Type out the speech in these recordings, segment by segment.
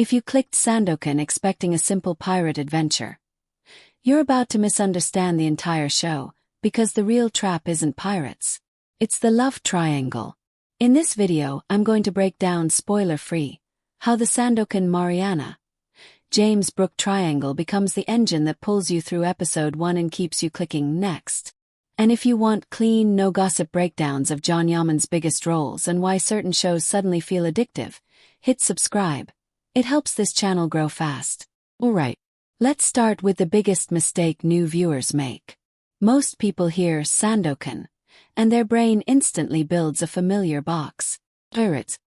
If you clicked Sandokan expecting a simple pirate adventure, you're about to misunderstand the entire show, because the real trap isn't pirates. It's the love triangle. In this video, I'm going to break down, spoiler-free, how the Sandokan Marianna, James Brooke triangle becomes the engine that pulls you through episode 1 and keeps you clicking next. And if you want clean, no-gossip breakdowns of John Yaman's biggest roles and why certain shows suddenly feel addictive, hit subscribe. It helps this channel grow fast. Alright, let's start with the biggest mistake new viewers make. Most people hear Sandokan, and their brain instantly builds a familiar box. Pirates,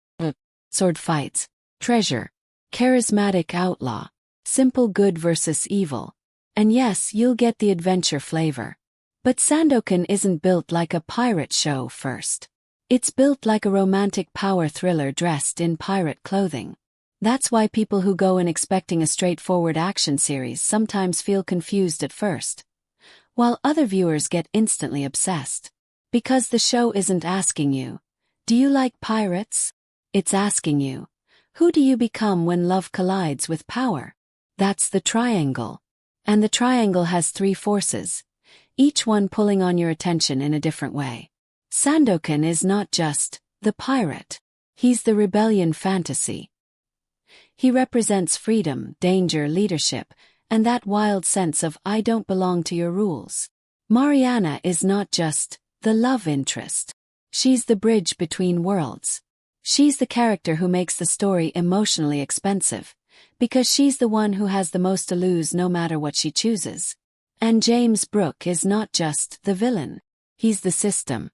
sword fights, treasure, charismatic outlaw, simple good versus evil. And yes, you'll get the adventure flavor. But Sandokan isn't built like a pirate show first. It's built like a romantic power thriller dressed in pirate clothing. That's why people who go in expecting a straightforward action series sometimes feel confused at first, while other viewers get instantly obsessed. Because the show isn't asking you, do you like pirates? It's asking you, who do you become when love collides with power? That's the triangle. And the triangle has three forces, each one pulling on your attention in a different way. Sandokan is not just the pirate. He's the rebellion fantasy. He represents freedom, danger, leadership, and that wild sense of I don't belong to your rules. Marianna is not just the love interest. She's the bridge between worlds. She's the character who makes the story emotionally expensive, because she's the one who has the most to lose no matter what she chooses. And James Brooke is not just the villain. He's the system.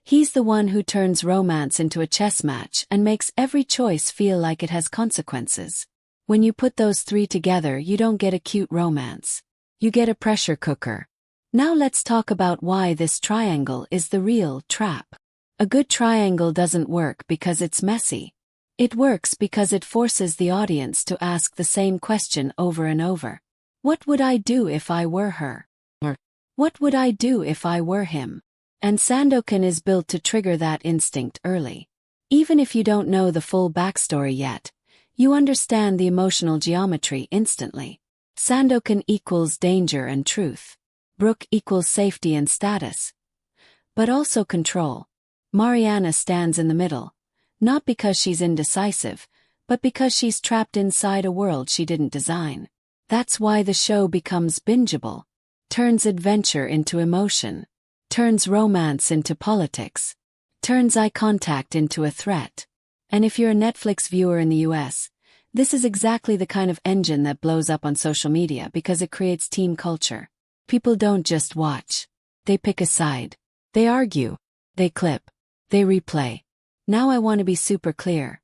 He's the one who turns romance into a chess match and makes every choice feel like it has consequences. When you put those three together, you don't get a cute romance. You get a pressure cooker. Now let's talk about why this triangle is the real trap. A good triangle doesn't work because it's messy. It works because it forces the audience to ask the same question over and over. What would I do if I were her? Or, what would I do if I were him? And Sandokan is built to trigger that instinct early. Even if you don't know the full backstory yet, you understand the emotional geometry instantly. Sandokan equals danger and truth. Brooke equals safety and status. But also control. Marianna stands in the middle, not because she's indecisive, but because she's trapped inside a world she didn't design. That's why the show becomes bingeable, turns adventure into emotion, turns romance into politics, turns eye contact into a threat. And if you're a Netflix viewer in the US, this is exactly the kind of engine that blows up on social media because it creates team culture. People don't just watch. They pick a side. They argue. They clip. They replay. Now I want to be super clear.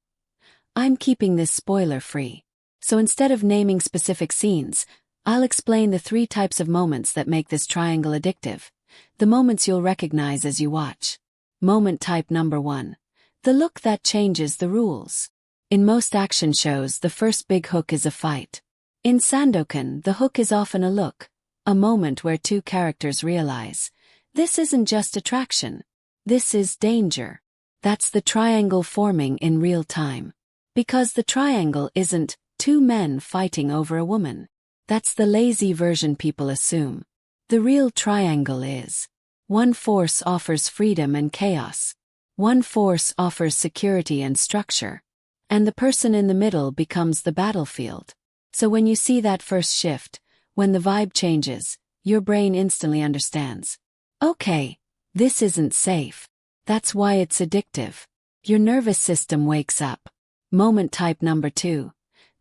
I'm keeping this spoiler-free. So instead of naming specific scenes, I'll explain the three types of moments that make this triangle addictive. The moments you'll recognize as you watch. Moment type number 1. The look that changes the rules. In most action shows, the first big hook is a fight. In Sandokan, the hook is often a look, a moment where two characters realize, this isn't just attraction. This is danger. That's the triangle forming in real time. Because the triangle isn't two men fighting over a woman. That's the lazy version people assume. The real triangle is, one force offers freedom and chaos. One force offers security and structure. And the person in the middle becomes the battlefield. So when you see that first shift, when the vibe changes, your brain instantly understands. Okay, this isn't safe. That's why it's addictive. Your nervous system wakes up. Moment type number 2.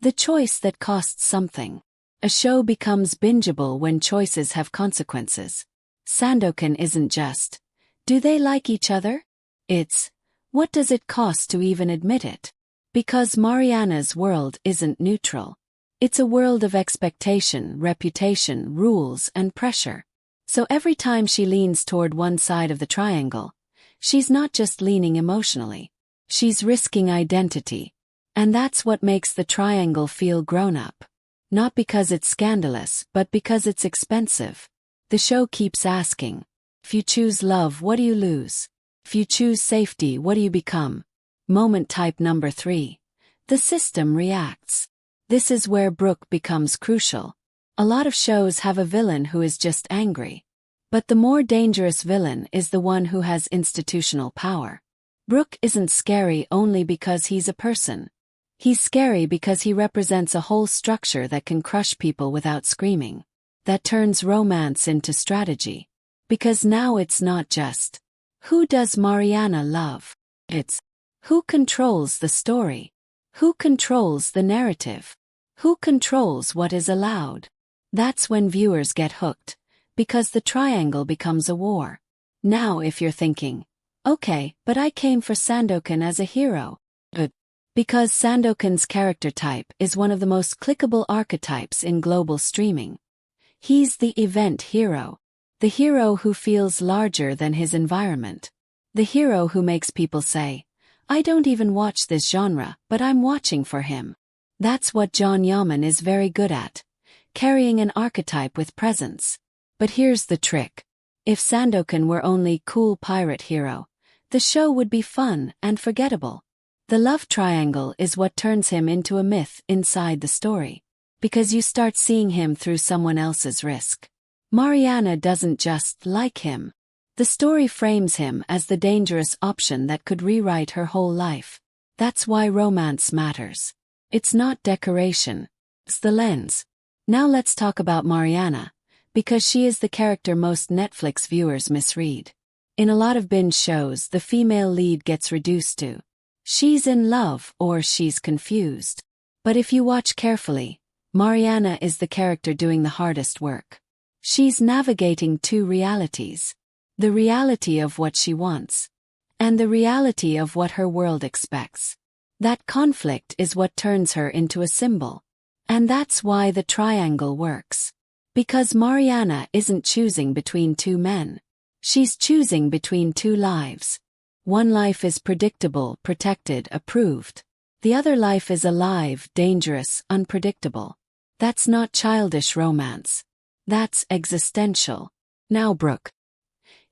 The choice that costs something. A show becomes bingeable when choices have consequences. Sandokan isn't just, do they like each other? It's, what does it cost to even admit it? Because Marianna's world isn't neutral. It's a world of expectation, reputation, rules, and pressure. So every time she leans toward one side of the triangle, she's not just leaning emotionally. She's risking identity. And that's what makes the triangle feel grown-up. Not because it's scandalous, but because it's expensive. The show keeps asking, if you choose love, what do you lose? If you choose safety, what do you become? Moment type number 3. The system reacts. This is where Brooke becomes crucial. A lot of shows have a villain who is just angry. But the more dangerous villain is the one who has institutional power. Brooke isn't scary only because he's a person. He's scary because he represents a whole structure that can crush people without screaming. That turns romance into strategy. Because now it's not just, who does Marianna love? It's, who controls the story? Who controls the narrative? Who controls what is allowed? That's when viewers get hooked. Because the triangle becomes a war. Now if you're thinking, okay, but I came for Sandokan as a hero. Because Sandokan's character type is one of the most clickable archetypes in global streaming. He's the event hero. The hero who feels larger than his environment. The hero who makes people say, I don't even watch this genre, but I'm watching for him. That's what John Yaman is very good at. Carrying an archetype with presence. But here's the trick. If Sandokan were only cool pirate hero, the show would be fun and forgettable. The love triangle is what turns him into a myth inside the story. Because you start seeing him through someone else's risk. Marianna doesn't just like him. The story frames him as the dangerous option that could rewrite her whole life. That's why romance matters. It's not decoration. It's the lens. Now let's talk about Marianna. Because she is the character most Netflix viewers misread. In a lot of binge shows, the female lead gets reduced to, she's in love or she's confused. But if you watch carefully, Marianna is the character doing the hardest work. She's navigating two realities. The reality of what she wants. And the reality of what her world expects. That conflict is what turns her into a symbol. And that's why the triangle works. Because Marianna isn't choosing between two men. She's choosing between two lives. One life is predictable, protected, approved. The other life is alive, dangerous, unpredictable. That's not childish romance. That's existential. Now Brooke.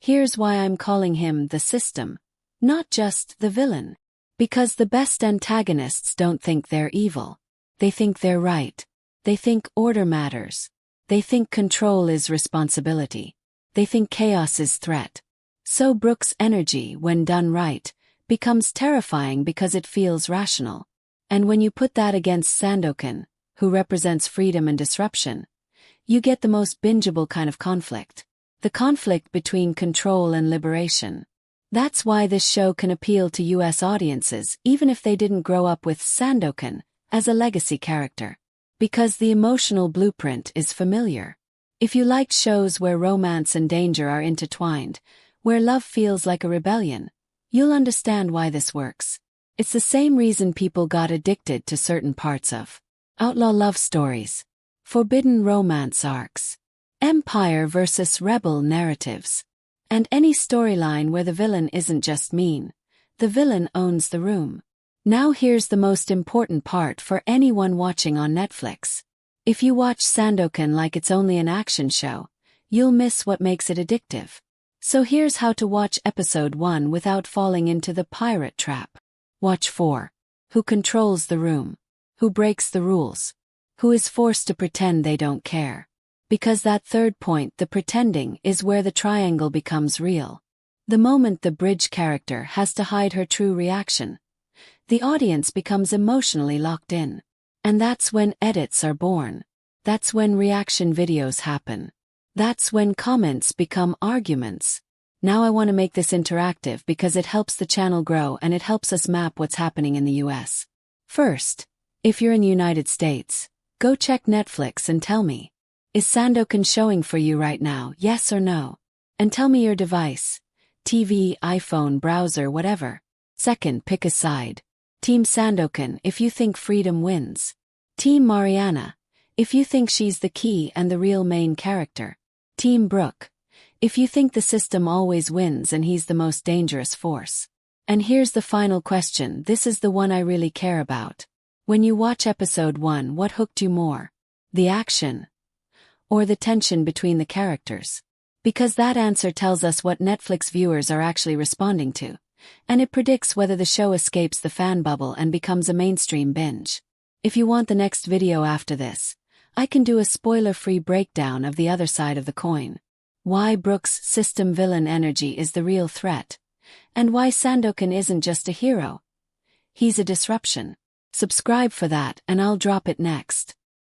Here's why I'm calling him the system, not just the villain. Because the best antagonists don't think they're evil. They think they're right. They think order matters. They think control is responsibility. They think chaos is threat. So Brooke's energy, when done right, becomes terrifying because it feels rational. And when you put that against Sandokan, who represents freedom and disruption, you get the most bingeable kind of conflict. The conflict between control and liberation. That's why this show can appeal to US audiences even if they didn't grow up with Sandokan as a legacy character. Because the emotional blueprint is familiar. If you like shows where romance and danger are intertwined, where love feels like a rebellion, you'll understand why this works. It's the same reason people got addicted to certain parts of outlaw love stories, forbidden romance arcs, empire versus rebel narratives, and any storyline where the villain isn't just mean, the villain owns the room. Now here's the most important part for anyone watching on Netflix. If you watch Sandokan like it's only an action show, you'll miss what makes it addictive. So here's how to watch episode 1 without falling into the pirate trap. Watch 4. Who controls the room? Who breaks the rules? Who is forced to pretend they don't care? Because that third point, the pretending, is where the triangle becomes real. The moment the bridge character has to hide her true reaction, the audience becomes emotionally locked in. And that's when edits are born. That's when reaction videos happen. That's when comments become arguments. Now I want to make this interactive because it helps the channel grow and it helps us map what's happening in the US. First, if you're in the United States, go check Netflix and tell me. Is Sandokan showing for you right now, yes or no? And tell me your device. TV, iPhone, browser, whatever. Second, pick a side. Team Sandokan if you think freedom wins. Team Marianna if you think she's the key and the real main character. Team Brooke if you think the system always wins and he's the most dangerous force. And here's the final question, this is the one I really care about. When you watch episode 1, what hooked you more? The action? Or the tension between the characters? Because that answer tells us what Netflix viewers are actually responding to. And it predicts whether the show escapes the fan bubble and becomes a mainstream binge. If you want the next video after this, I can do a spoiler-free breakdown of the other side of the coin. Why Brooke's system villain energy is the real threat, and why Sandokan isn't just a hero. He's a disruption. Subscribe for that and I'll drop it next.